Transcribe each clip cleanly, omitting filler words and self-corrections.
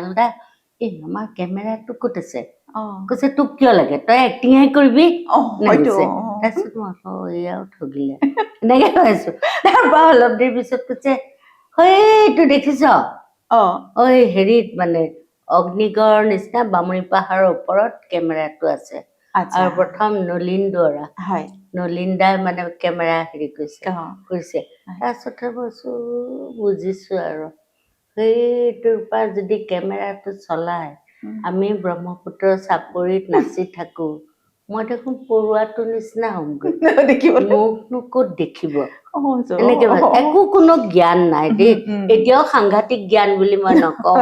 মালদা আমাৰ কেমেৰাটো ক'ত আছে অ কৈছে তোক কিয় লাগে তই এক্টিংহে কৰিবি অ হয়তো তাৰপিছত মই এয়াও ঠগিলে এনেকে কৈছো তাৰপৰা অলপ দেৰি পিছত কৈছে এইটো দেখিছ অ ঐ হেৰিত মানে অগ্নিগড় নিচিনা বামুণী পাহাৰৰ ওপৰত কেমেৰাটো আছে আচ্ছা আৰু প্ৰথম নলিন দুৱৰা হয় নলিন দাই মানে কেমেৰা হেৰি কৰিছে হয়। তাৰপিছতে কৈছো বুজিছো আৰু সেইটোৰ পৰা যদি কেমেৰাটো চলাই আমি ব্ৰহ্মপুত্ৰ চাপৰিত নাচি থাকো মই দেখোন পৰুৱাটোৰ নিচিনা হ'মগৈ দেখিবলৈ মোকনো ক'ত দেখিব সহজো এনেকে একো কোনো জ্ঞান নাই দেই এতিয়াও সাংঘাতিক জ্ঞান বুলি মই নকওঁ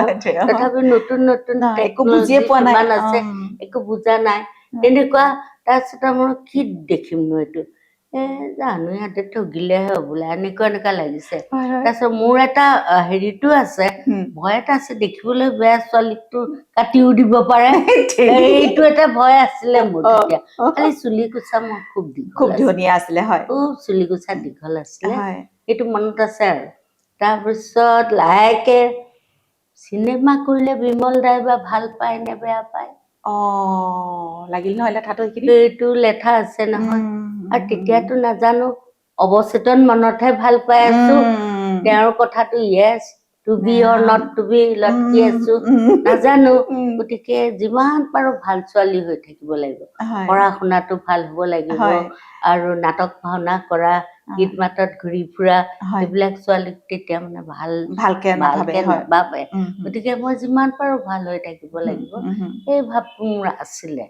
তথাপি নতুন নতুন একো বুজিয়ে টেকনলজি পোৱা নাই কিমান আছে একো বুজা নাই তেনেকুৱা তাৰপিছত মই কি দেখিমনো এইটো জানো ইয়াতে ঠগিলেহে বোলে এনেকুৱা লাগিছে তাৰপিছত মোৰ এটা হেৰিটো আছে ভয় এটা আছে দেখিবলৈ বেয়া ছোৱালীটো কাটিও দিব পাৰে এইটো এটা ভয় আছিলে মোৰ তেতিয়া খালি চুলি কোচা মোৰ খুব খুব দীঘল ধুনীয়া আছিলে হয় খুব চুলি কোচা দীঘল আছিলে হয় সেইটো মনত আছে আৰু তাৰপিছত লাহেকে চিনেমা কৰিলে বিমল দাই বা ভাল পায় নে বেয়া পায় লাগিল নহয় লেঠাটো এইখিনি সেইটো লেঠা আছে নহয় আৰু তেতিয়াতো নাজানো অৱচেতন মনতহে ভাল পাই আছো তেওঁৰ কথাটো yes to be or not to be লটকি আছো নাজানো গতিকে যিমান পাৰো ভাল ছোৱালী হৈ থাকিব লাগিব পঢ়া শুনাটো ভাল হ'ব লাগিব আৰু নাটক ভাওনা কৰা গীত মাতত ঘূৰি ফুৰা এইবিলাক ছোৱালীক তেতিয়া মানে ভালকে নাভাবে গতিকে মই যিমান পাৰো ভাল হৈ থাকিব লাগিব এই ভাৱটো মোৰ আছিলে